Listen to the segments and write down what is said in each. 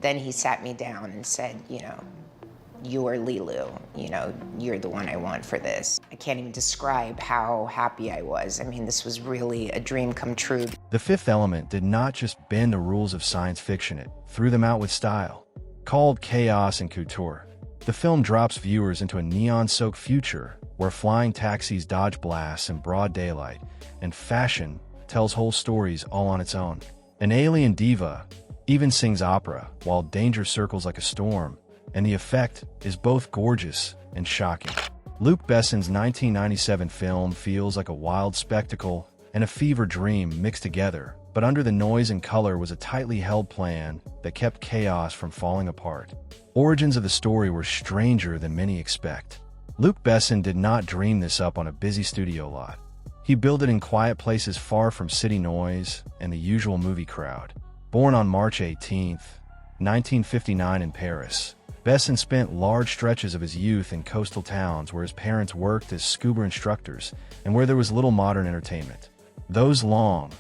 then he sat me down and said, you're Lilu, you're the one I want for this. I can't even describe how happy I was. I mean, this was really a dream come true. The Fifth Element did not just bend the rules of science fiction, it threw them out with style. Called chaos and couture, the film drops viewers into a neon-soaked future where flying taxis dodge blasts in broad daylight, and fashion tells whole stories all on its own. An alien diva even sings opera while danger circles like a storm, and the effect is both gorgeous and shocking. Luc Besson's 1997 film feels like a wild spectacle and a fever dream mixed together, but under the noise and color was a tightly held plan that kept chaos from falling apart. Origins of the story were stranger than many expect. Luc Besson did not dream this up on a busy studio lot. He built it in quiet places far from city noise and the usual movie crowd. Born on March 18, 1959 in Paris, Besson spent large stretches of his youth in coastal towns where his parents worked as scuba instructors and where there was little modern entertainment. Those long,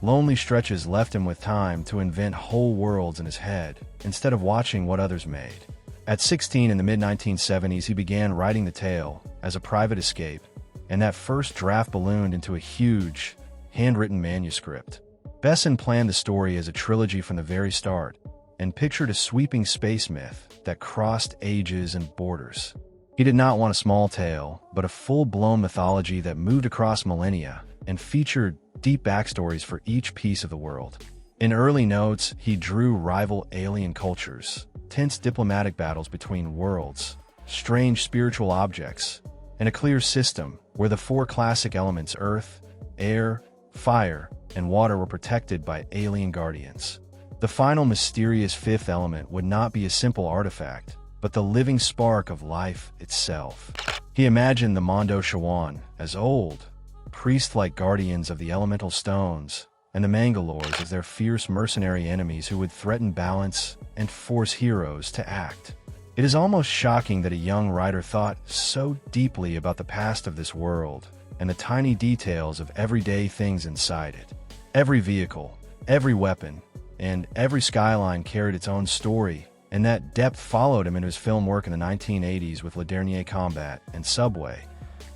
lonely stretches left him with time to invent whole worlds in his head instead of watching what others made. At 16 in the mid-1970s, he began writing the tale as a private escape, and that first draft ballooned into a huge, handwritten manuscript. Besson planned the story as a trilogy from the very start and pictured a sweeping space myth that crossed ages and borders. He did not want a small tale, but a full-blown mythology that moved across millennia and featured deep backstories for each piece of the world. In early notes, he drew rival alien cultures, tense diplomatic battles between worlds, strange spiritual objects, and a clear system where the four classic elements earth, air, fire, and water were protected by alien guardians. The final mysterious fifth element would not be a simple artifact, but the living spark of life itself. He imagined the Mondo Shawan as old, priest-like guardians of the elemental stones, and the Mangalores as their fierce mercenary enemies who would threaten balance and force heroes to act. It is almost shocking that a young writer thought so deeply about the past of this world and the tiny details of everyday things inside it. Every vehicle, every weapon, and every skyline carried its own story, and that depth followed him into his film work in the 1980s with Le Dernier Combat and Subway,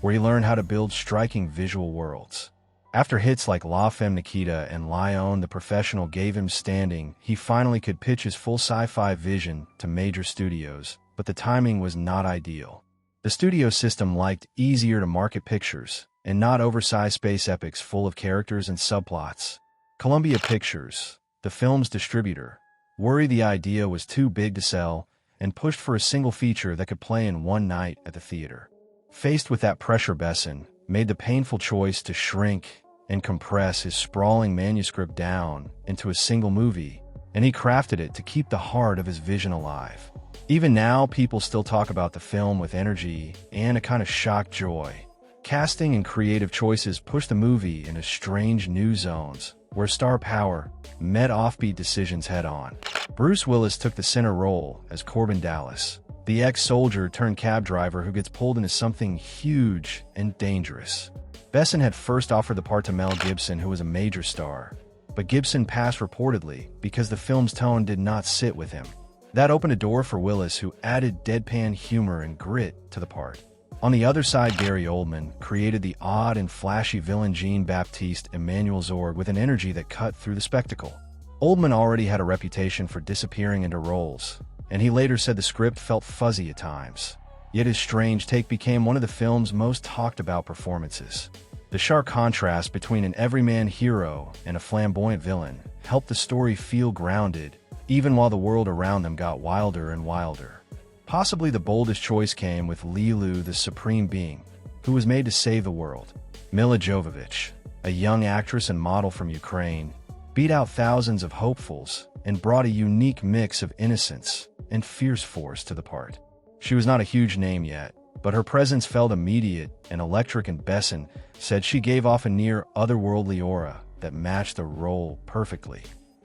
where he learned how to build striking visual worlds. After hits like La Femme Nikita and Lion the Professional gave him standing, he finally could pitch his full sci-fi vision to major studios, but the timing was not ideal. The studio system liked easier-to-market pictures, and not oversized space epics full of characters and subplots. Columbia Pictures, the film's distributor, worried the idea was too big to sell and pushed for a single feature that could play in one night at the theater. Faced with that pressure, Besson made the painful choice to shrink and compress his sprawling manuscript down into a single movie, and he crafted it to keep the heart of his vision alive. Even now, people still talk about the film with energy and a kind of shocked joy. Casting and creative choices pushed the movie into strange new zones, where star power met offbeat decisions head-on. Bruce Willis took the center role as Corbin Dallas, the ex-soldier turned cab driver who gets pulled into something huge and dangerous. Besson had first offered the part to Mel Gibson, who was a major star, but Gibson passed reportedly because the film's tone did not sit with him. That opened a door for Willis, who added deadpan humor and grit to the part. On the other side, Gary Oldman created the odd and flashy villain Jean-Baptiste Emmanuel Zorg with an energy that cut through the spectacle. Oldman already had a reputation for disappearing into roles, and he later said the script felt fuzzy at times. Yet his strange take became one of the film's most talked-about performances. The sharp contrast between an everyman hero and a flamboyant villain helped the story feel grounded, even while the world around them got wilder and wilder. Possibly the boldest choice came with Lilu, the supreme being, who was made to save the world. Mila Jovovich, a young actress and model from Ukraine, beat out thousands of hopefuls and brought a unique mix of innocence and fierce force to the part. She was not a huge name yet, but her presence felt immediate and electric, and Besson said she gave off a near otherworldly aura that matched the role perfectly.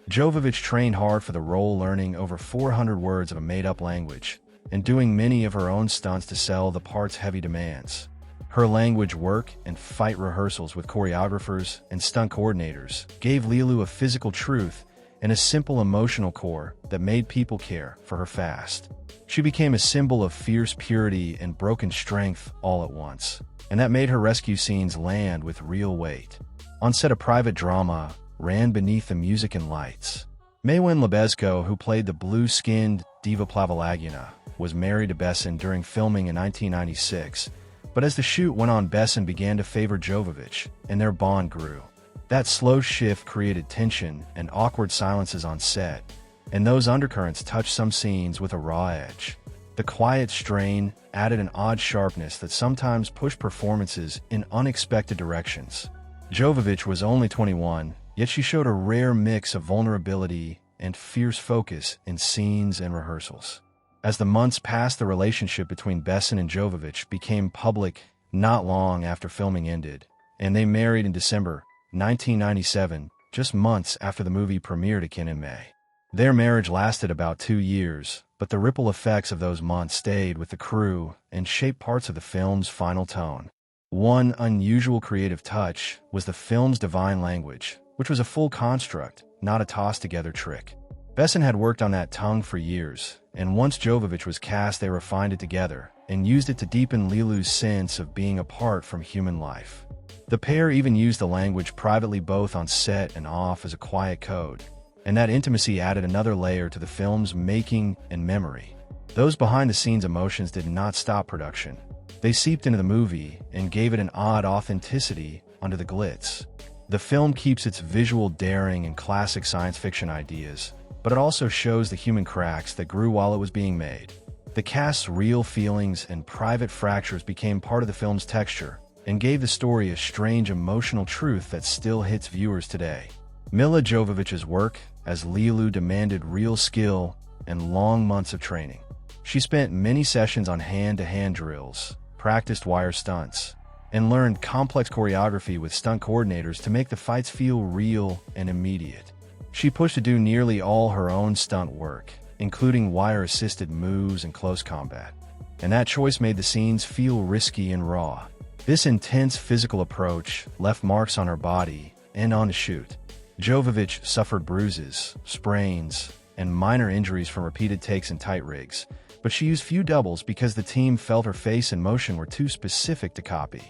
Jovovich trained hard for the role, learning over 400 words of a made-up language and doing many of her own stunts to sell the part's heavy demands. Her language work and fight rehearsals with choreographers and stunt coordinators gave Lilu a physical truth and a simple emotional core that made people care for her fast. She became a symbol of fierce purity and broken strength all at once, and that made her rescue scenes land with real weight. On set, a private drama ran beneath the music and lights. Maywin Lebesco, who played the blue-skinned diva Plavalagina, was married to Besson during filming in 1996, but as the shoot went on, Besson began to favor Jovovich, and their bond grew. That slow shift created tension and awkward silences on set, and those undercurrents touched some scenes with a raw edge. The quiet strain added an odd sharpness that sometimes pushed performances in unexpected directions. Jovovich was only 21, yet she showed a rare mix of vulnerability and fierce focus in scenes and rehearsals. As the months passed, the relationship between Besson and Jovovich became public not long after filming ended, and they married in December 1997, just months after the movie premiered again in May. Their marriage lasted about 2 years, but the ripple effects of those months stayed with the crew and shaped parts of the film's final tone. One unusual creative touch was the film's divine language, which was a full construct, not a tossed-together trick. Besson had worked on that tongue for years, and once Jovovich was cast, they refined it together and used it to deepen Lilu's sense of being apart from human life. The pair even used the language privately both on set and off as a quiet code, and that intimacy added another layer to the film's making and memory. Those behind-the-scenes emotions did not stop production. They seeped into the movie and gave it an odd authenticity under the glitz. The film keeps its visual daring and classic science fiction ideas, but it also shows the human cracks that grew while it was being made. The cast's real feelings and private fractures became part of the film's texture and gave the story a strange emotional truth that still hits viewers today. Mila Jovovich's work as Lilu demanded real skill and long months of training. She spent many sessions on hand-to-hand drills, practiced wire stunts, and learned complex choreography with stunt coordinators to make the fights feel real and immediate. She pushed to do nearly all her own stunt work, including wire-assisted moves and close combat, and that choice made the scenes feel risky and raw. This intense physical approach left marks on her body and on the shoot. Jovovich suffered bruises, sprains, and minor injuries from repeated takes in tight rigs, but she used few doubles because the team felt her face and motion were too specific to copy.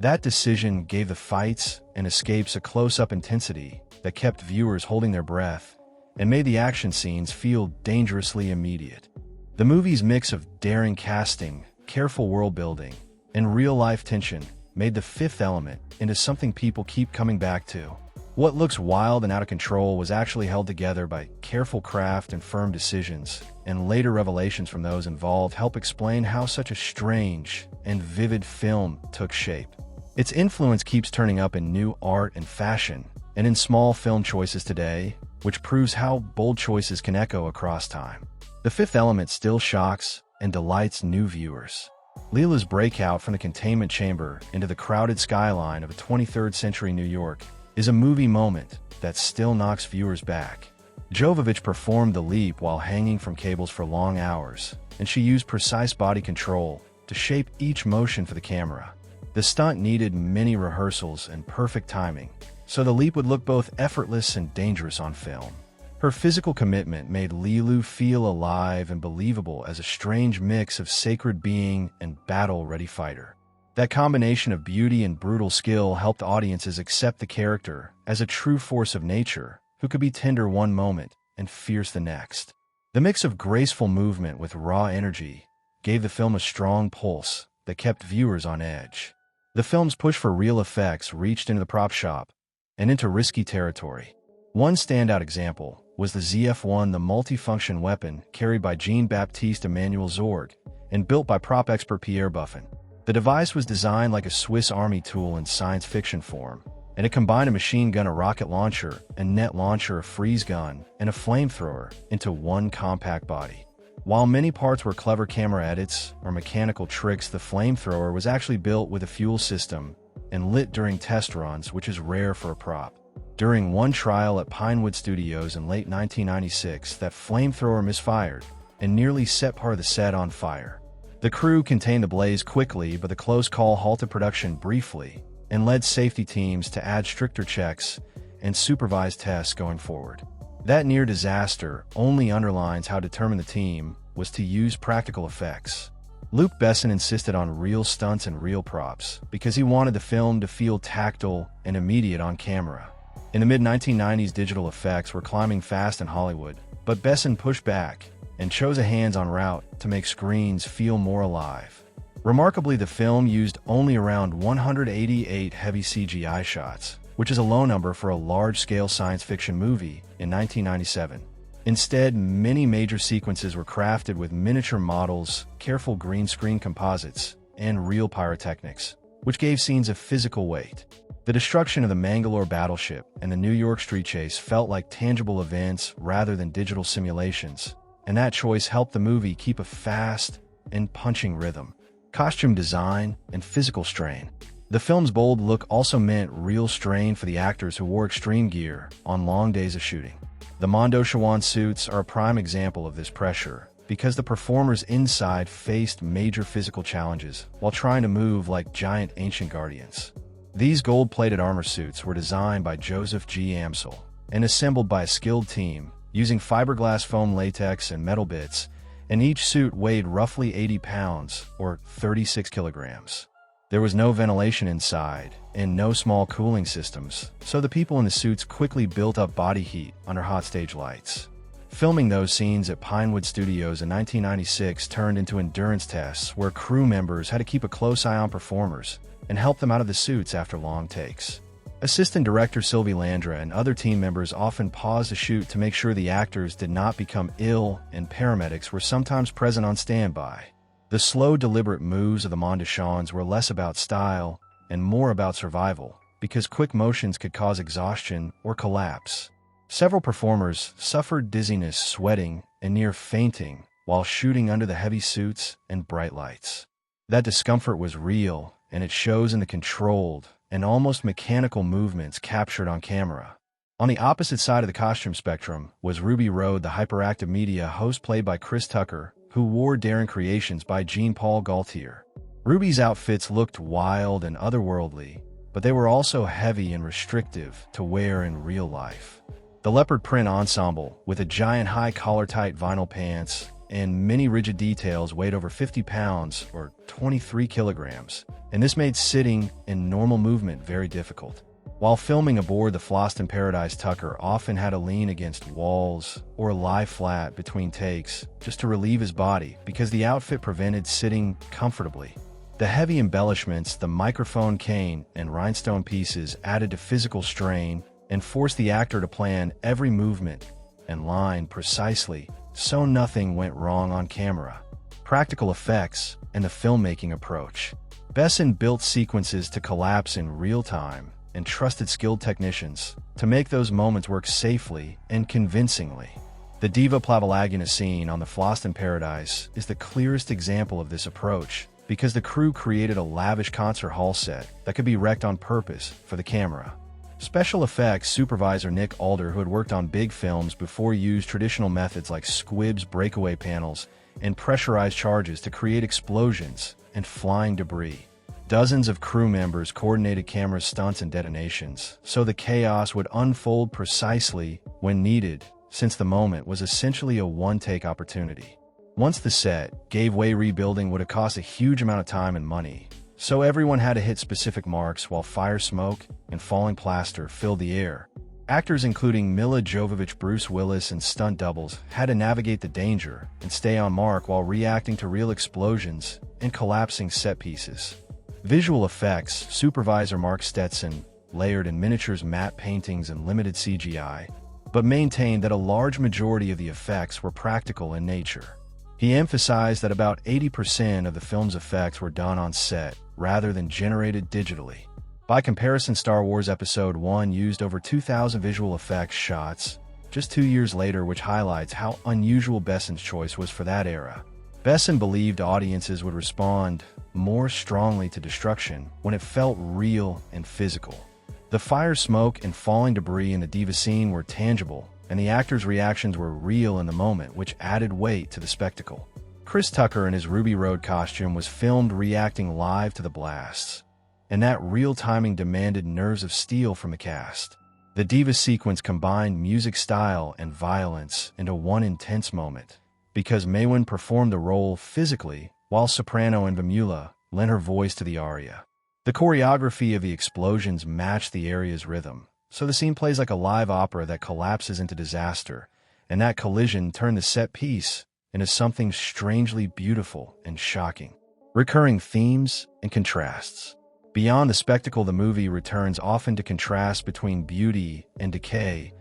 That decision gave the fights and escapes a close-up intensity that kept viewers holding their breath and made the action scenes feel dangerously immediate. The movie's mix of daring casting, careful world-building, and real-life tension made The Fifth Element into something people keep coming back to. What looks wild and out of control was actually held together by careful craft and firm decisions, and later revelations from those involved help explain how such a strange and vivid film took shape. Its influence keeps turning up in new art and fashion, and in small film choices today, which proves how bold choices can echo across time. The Fifth Element still shocks and delights new viewers. Lilu's breakout from the containment chamber into the crowded skyline of a 23rd century New York is a movie moment that still knocks viewers back. Jovovich performed the leap while hanging from cables for long hours, and she used precise body control to shape each motion for the camera. The stunt needed many rehearsals and perfect timing, so the leap would look both effortless and dangerous on film. Her physical commitment made Lilu feel alive and believable as a strange mix of sacred being and battle-ready fighter. That combination of beauty and brutal skill helped audiences accept the character as a true force of nature who could be tender one moment and fierce the next. The mix of graceful movement with raw energy gave the film a strong pulse that kept viewers on edge. The film's push for real effects reached into the prop shop and into risky territory. One standout example was the ZF-1, the multifunction weapon carried by Jean-Baptiste Emmanuel Zorg and built by prop expert Pierre Buffon. The device was designed like a Swiss Army tool in science fiction form, and it combined a machine gun, a rocket launcher, a net launcher, a freeze gun, and a flamethrower into one compact body. While many parts were clever camera edits or mechanical tricks, the flamethrower was actually built with a fuel system and lit during test runs, which is rare for a prop. During one trial at Pinewood Studios in late 1996, that flamethrower misfired and nearly set part of the set on fire. The crew contained the blaze quickly, but the close call halted production briefly and led safety teams to add stricter checks and supervise tests going forward. That near disaster only underlines how determined the team was to use practical effects. Luc Besson insisted on real stunts and real props because he wanted the film to feel tactile and immediate on camera. In the mid-1990s, digital effects were climbing fast in Hollywood, but Besson pushed back and chose a hands-on route to make screens feel more alive. Remarkably, the film used only around 188 heavy CGI shots, which is a low number for a large-scale science fiction movie in 1997. Instead, many major sequences were crafted with miniature models, careful green screen composites, and real pyrotechnics, which gave scenes a physical weight. The destruction of the Mangalore battleship and the New York street chase felt like tangible events rather than digital simulations, and that choice helped the movie keep a fast and punching rhythm. Costume design and physical strain. The film's bold look also meant real strain for the actors who wore extreme gear on long days of shooting. The Mondo Shawan suits are a prime example of this pressure because the performers inside faced major physical challenges while trying to move like giant ancient guardians. These gold-plated armor suits were designed by Joseph G. Amsel and assembled by a skilled team using fiberglass foam latex and metal bits, and each suit weighed roughly 80 pounds or 36 kilograms. There was no ventilation inside and no small cooling systems, so the people in the suits quickly built up body heat under hot stage lights. Filming those scenes at Pinewood Studios in 1996 turned into endurance tests where crew members had to keep a close eye on performers and help them out of the suits after long takes. Assistant director Sylvie Landra and other team members often paused the shoot to make sure the actors did not become ill, and paramedics were sometimes present on standby. The slow, deliberate moves of the Mondachans were less about style and more about survival, because quick motions could cause exhaustion or collapse. Several performers suffered dizziness, sweating, and near fainting while shooting under the heavy suits and bright lights. That discomfort was real, and it shows in the controlled and almost mechanical movements captured on camera. On the opposite side of the costume spectrum was Ruby Road, the hyperactive media host played by Chris Tucker, who wore daring creations by Jean-Paul Gaultier. Ruby's outfits looked wild and otherworldly, but they were also heavy and restrictive to wear in real life. The leopard print ensemble, with a giant high collar-tight vinyl pants and many rigid details, weighed over 50 pounds or 23 kilograms, and this made sitting and normal movement very difficult. While filming aboard the Fhloston Paradise, Tucker often had to lean against walls or lie flat between takes just to relieve his body because the outfit prevented sitting comfortably. The heavy embellishments, the microphone cane, and rhinestone pieces added to physical strain and forced the actor to plan every movement and line precisely so nothing went wrong on camera. Practical effects and the filmmaking approach. Besson built sequences to collapse in real time and trusted skilled technicians to make those moments work safely and convincingly. The Diva Plavalaguna scene on the Fhloston Paradise is the clearest example of this approach because the crew created a lavish concert hall set that could be wrecked on purpose for the camera. Special effects supervisor Nick Alder, who had worked on big films before, used traditional methods like squibs, breakaway panels, and pressurized charges to create explosions and flying debris. Dozens of crew members coordinated camera stunts and detonations, so the chaos would unfold precisely when needed, since the moment was essentially a one-take opportunity. Once the set gave way, rebuilding would have cost a huge amount of time and money, so everyone had to hit specific marks while fire, smoke, and falling plaster filled the air. Actors including Mila Jovovich, Bruce Willis, and stunt doubles had to navigate the danger and stay on mark while reacting to real explosions and collapsing set pieces. Visual effects supervisor Mark Stetson layered in miniatures, matte paintings, and limited CGI, but maintained that a large majority of the effects were practical in nature. He emphasized that about 80% of the film's effects were done on set rather than generated digitally. By comparison, Star Wars Episode I used over 2,000 visual effects shots just 2 years later, which highlights how unusual Besson's choice was for that era. Besson believed audiences would respond more strongly to destruction when it felt real and physical. The fire, smoke, and falling debris in the Diva scene were tangible, and the actors' reactions were real in the moment, which added weight to the spectacle. Chris Tucker in his Ruby Road costume was filmed reacting live to the blasts, and that real timing demanded nerves of steel from the cast. The diva sequence combined music style and violence into one intense moment, because Maywin performed the role physically, while soprano Mila lent her voice to the aria. The choreography of the explosions matched the aria's rhythm, so the scene plays like a live opera that collapses into disaster, and that collision turned the set piece into something strangely beautiful and shocking. Recurring themes and contrasts. Beyond the spectacle, the movie returns often to contrast between beauty and decay,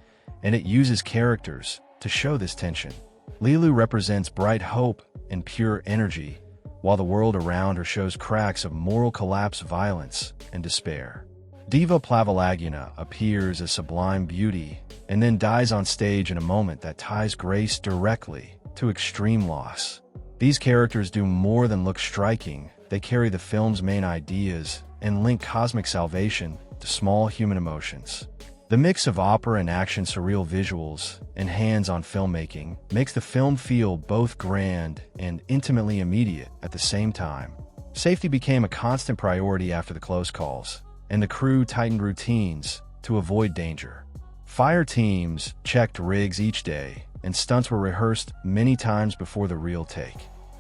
and it uses characters to show this tension. Lilu represents bright hope and pure energy, while the world around her shows cracks of moral collapse, violence, and despair. Diva Plavalaguna appears as sublime beauty and then dies on stage in a moment that ties grace directly to extreme loss. These characters do more than look striking. They carry the film's main ideas and link cosmic salvation to small human emotions. The mix of opera and action, surreal visuals, and hands-on filmmaking makes the film feel both grand and intimately immediate at the same time. Safety became a constant priority after the close calls, and the crew tightened routines to avoid danger. Fire teams checked rigs each day, and stunts were rehearsed many times before the real take.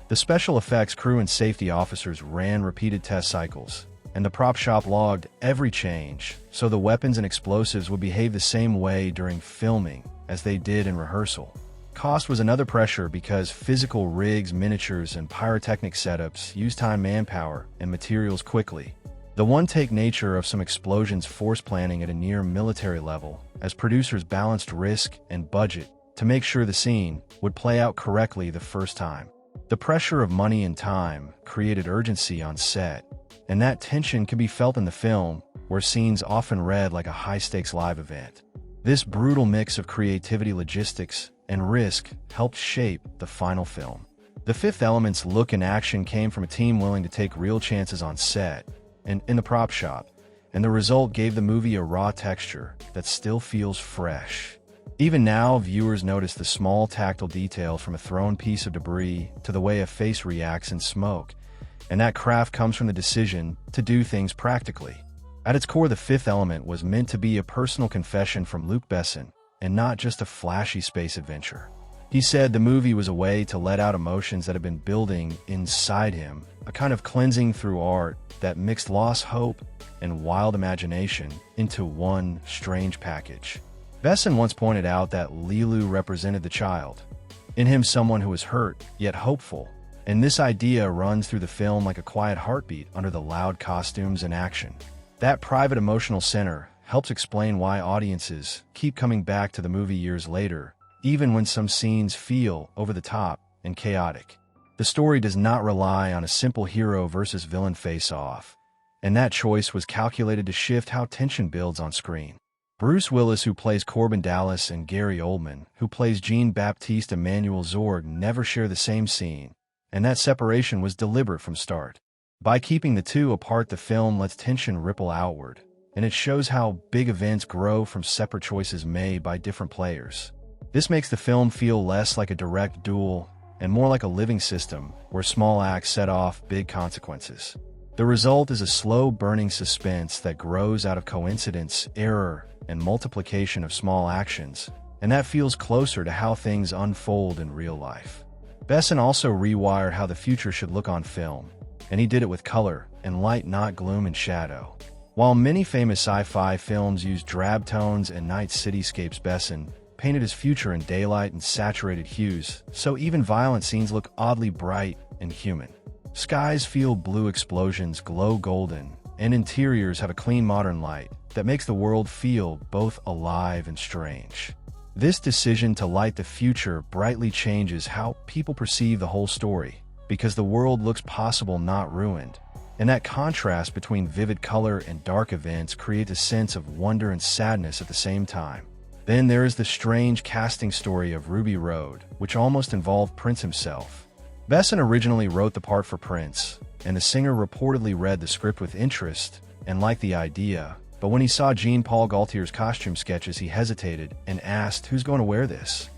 The special effects crew and safety officers ran repeated test cycles, and the prop shop logged every change, so the weapons and explosives would behave the same way during filming as they did in rehearsal. Cost was another pressure because physical rigs, miniatures, and pyrotechnic setups used time, manpower, and materials quickly. The one-take nature of some explosions forced planning at a near military level, as producers balanced risk and budget to make sure the scene would play out correctly the first time. The pressure of money and time created urgency on set, and that tension can be felt in the film, where scenes often read like a high-stakes live event. This brutal mix of creativity, logistics, and risk helped shape the final film. The Fifth Element's look and action came from a team willing to take real chances on set and in the prop shop, and the result gave the movie a raw texture that still feels fresh. Even now, viewers notice the small tactile details, from a thrown piece of debris to the way a face reacts in smoke, and that craft comes from the decision to do things practically. At its core, The Fifth Element was meant to be a personal confession from Luc Besson, and not just a flashy space adventure. He said the movie was a way to let out emotions that had been building inside him, a kind of cleansing through art that mixed lost hope and wild imagination into one strange package. Besson once pointed out that Lilu represented the child in him, someone who was hurt, yet hopeful, and this idea runs through the film like a quiet heartbeat under the loud costumes and action. That private emotional center helps explain why audiences keep coming back to the movie years later, even when some scenes feel over the top and chaotic. The story does not rely on a simple hero versus villain face-off, and that choice was calculated to shift how tension builds on screen. Bruce Willis, who plays Corbin Dallas, and Gary Oldman, who plays Jean-Baptiste Emmanuel Zorg, never share the same scene, and that separation was deliberate from start. By keeping the two apart, the film lets tension ripple outward, and it shows how big events grow from separate choices made by different players. This makes the film feel less like a direct duel and more like a living system where small acts set off big consequences. The result is a slow-burning suspense that grows out of coincidence, error, and multiplication of small actions, and that feels closer to how things unfold in real life. Besson also rewired how the future should look on film, and he did it with color and light, not gloom and shadow. While many famous sci-fi films use drab tones and night cityscapes, Besson painted his future in daylight and saturated hues, so even violent scenes look oddly bright and human. Skies feel blue, explosions glow golden, and interiors have a clean modern light that makes the world feel both alive and strange. This decision to light the future brightly changes how people perceive the whole story, because the world looks possible, not ruined. And that contrast between vivid color and dark events creates a sense of wonder and sadness at the same time. Then there is the strange casting story of Ruby Road, which almost involved Prince himself. Besson originally wrote the part for Prince, and the singer reportedly read the script with interest and liked the idea, but when he saw Jean-Paul Gaultier's costume sketches, he hesitated and asked, "Who's going to wear this?"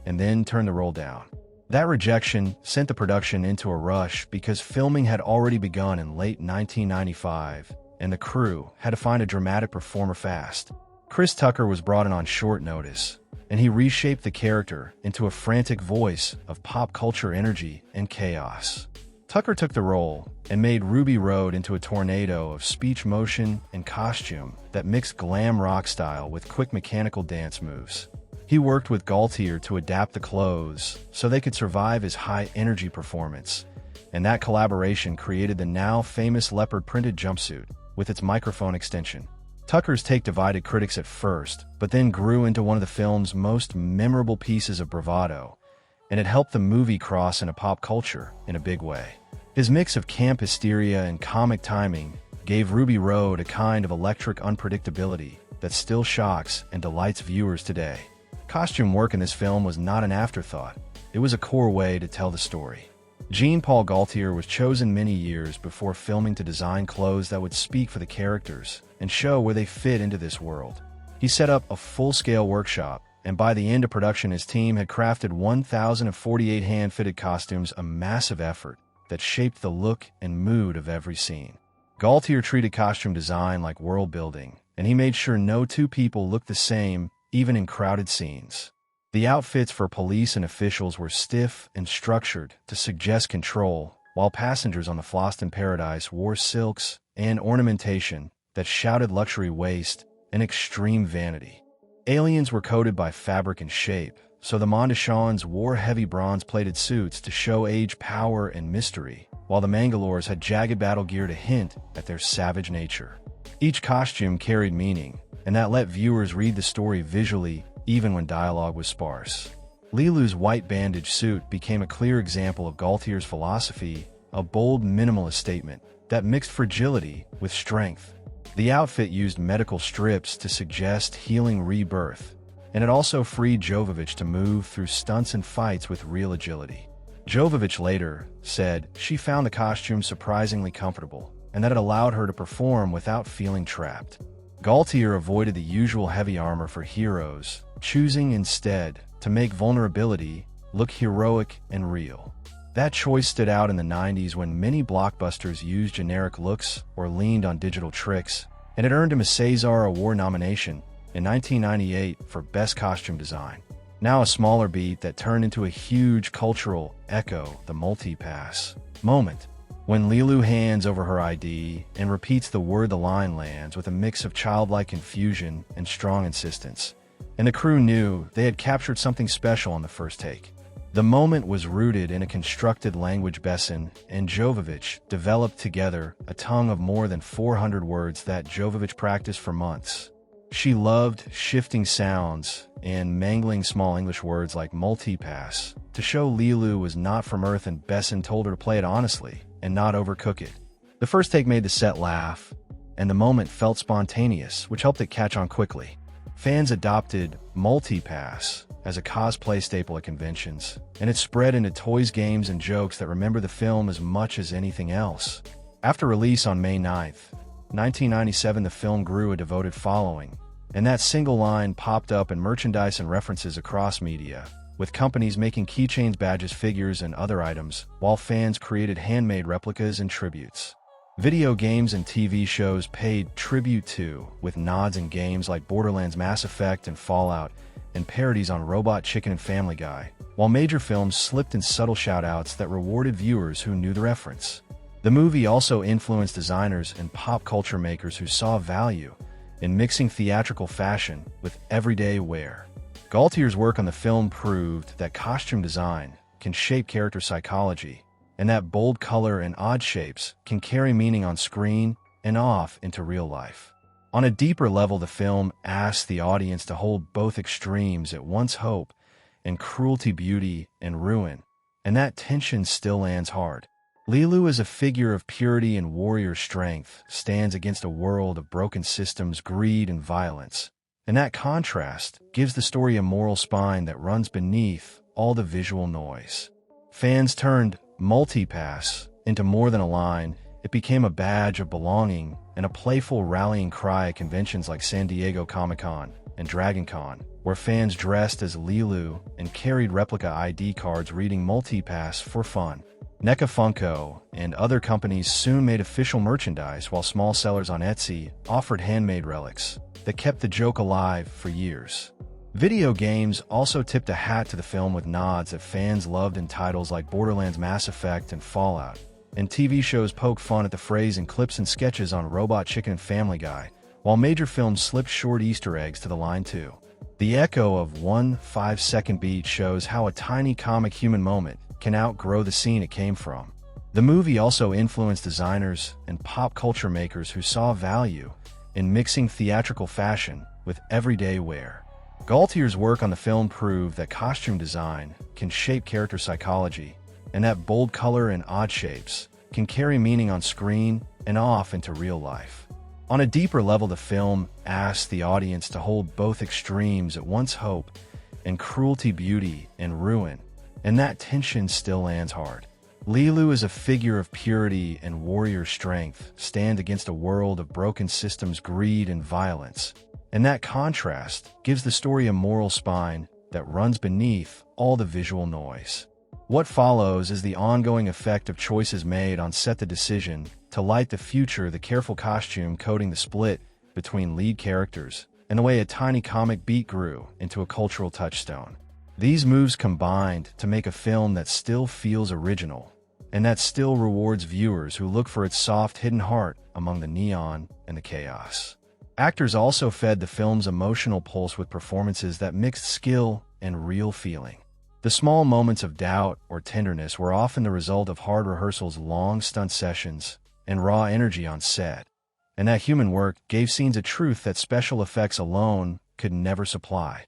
and then turned the role down. That rejection sent the production into a rush because filming had already begun in late 1995, and the crew had to find a dramatic performer fast. Chris Tucker was brought in on short notice, and he reshaped the character into a frantic voice of pop culture energy and chaos. Tucker took the role and made Ruby Road into a tornado of speech, motion, and costume that mixed glam rock style with quick mechanical dance moves. He worked with Gaultier to adapt the clothes so they could survive his high-energy performance, and that collaboration created the now famous leopard-printed jumpsuit with its microphone extension. Tucker's take divided critics at first, but then grew into one of the film's most memorable pieces of bravado, and it helped the movie cross into pop culture in a big way. His mix of camp hysteria and comic timing gave Ruby Road a kind of electric unpredictability that still shocks and delights viewers today. Costume work in this film was not an afterthought. It was a core way to tell the story. Jean-Paul Gaultier was chosen many years before filming to design clothes that would speak for the characters and show where they fit into this world. He set up a full-scale workshop, and by the end of production his team had crafted 1,048 hand-fitted costumes, a massive effort that shaped the look and mood of every scene. Gaultier treated costume design like world building, and he made sure no two people looked the same, even in crowded scenes. The outfits for police and officials were stiff and structured to suggest control, while passengers on the Fhloston Paradise wore silks and ornamentation that shouted luxury waste and extreme vanity. Aliens were coded by fabric and shape, so the Mondachans wore heavy bronze-plated suits to show age, power, and mystery, while the Mangalores had jagged battle gear to hint at their savage nature. Each costume carried meaning, and that let viewers read the story visually even when dialogue was sparse. Lilu's white bandage suit became a clear example of Gaultier's philosophy, a bold minimalist statement that mixed fragility with strength. The outfit used medical strips to suggest healing rebirth, and it also freed Jovovich to move through stunts and fights with real agility. Jovovich later said she found the costume surprisingly comfortable, and that it allowed her to perform without feeling trapped. Gaultier avoided the usual heavy armor for heroes, choosing instead to make vulnerability look heroic and real. That choice stood out in the 90s when many blockbusters used generic looks or leaned on digital tricks, and it earned him a César Award nomination in 1998 for Best Costume Design. Now a smaller beat that turned into a huge cultural echo, the multi-pass moment, when Lilu hands over her ID and repeats the word the line lands with a mix of childlike confusion and strong insistence. And the crew knew they had captured something special on the first take. The moment was rooted in a constructed language. Besson and Jovovich developed together a tongue of more than 400 words that Jovovich practiced for months. She loved shifting sounds and mangling small English words like multi-pass to show Lilu was not from Earth, and Besson told her to play it honestly and not overcook it. The first take made the set laugh, and the moment felt spontaneous, which helped it catch on quickly. Fans adopted multi-pass as a cosplay staple at conventions, and it spread into toys, games, and jokes that remember the film as much as anything else. After release on May 9th, 1997, the film grew a devoted following, and that single line popped up in merchandise and references across media, with companies making keychains, badges, figures, and other items, while fans created handmade replicas and tributes. Video games and TV shows paid tribute to, with nods in games like Borderlands, Mass Effect, and Fallout, and parodies on Robot Chicken and Family Guy, while major films slipped in subtle shout-outs that rewarded viewers who knew the reference. The movie also influenced designers and pop culture makers who saw value in mixing theatrical fashion with everyday wear. Gaultier's work on the film proved that costume design can shape character psychology, and that bold color and odd shapes can carry meaning on screen and off into real life. On a deeper level, the film asks the audience to hold both extremes at once: hope and cruelty, beauty and ruin, and that tension still lands hard. Lilu, as a figure of purity and warrior strength, stands against a world of broken systems, greed, and violence, and that contrast gives the story a moral spine that runs beneath all the visual noise. Fans turned multi-pass into more than a line. It became a badge of belonging and a playful rallying cry at conventions like San Diego Comic-Con and Dragon Con, where fans dressed as Lilu and carried replica ID cards reading multi-pass for fun. NECA Funko and other companies soon made official merchandise, while small sellers on Etsy offered handmade relics that kept the joke alive for years. Video games also tipped a hat to the film with nods that fans loved in titles like Borderlands, Mass Effect, and Fallout. And TV shows poke fun at the phrase in clips and sketches on Robot Chicken and Family Guy, while major films slipped short Easter eggs to the line too. The echo of one 5-second beat shows how a tiny comic human moment can outgrow the scene it came from. The movie also influenced designers and pop culture makers who saw value in mixing theatrical fashion with everyday wear. Gaultier's work on the film proved that costume design can shape character psychology, and that bold color and odd shapes can carry meaning on screen and off into real life. On a deeper level, the film asks the audience to hold both extremes at once: hope and cruelty, beauty and ruin, and that tension still lands hard. Lilu is a figure of purity and warrior strength, stand against a world of broken systems, greed and violence. And that contrast gives the story a moral spine that runs beneath all the visual noise. What follows is the ongoing effect of choices made on set, the decision to light the future, the careful costume coding, the split between lead characters, and the way a tiny comic beat grew into a cultural touchstone. These moves combined to make a film that still feels original, and that still rewards viewers who look for its soft, hidden heart among the neon and the chaos. Actors also fed the film's emotional pulse with performances that mixed skill and real feeling. The small moments of doubt or tenderness were often the result of hard rehearsals, long stunt sessions, and raw energy on set. And that human work gave scenes a truth that special effects alone could never supply.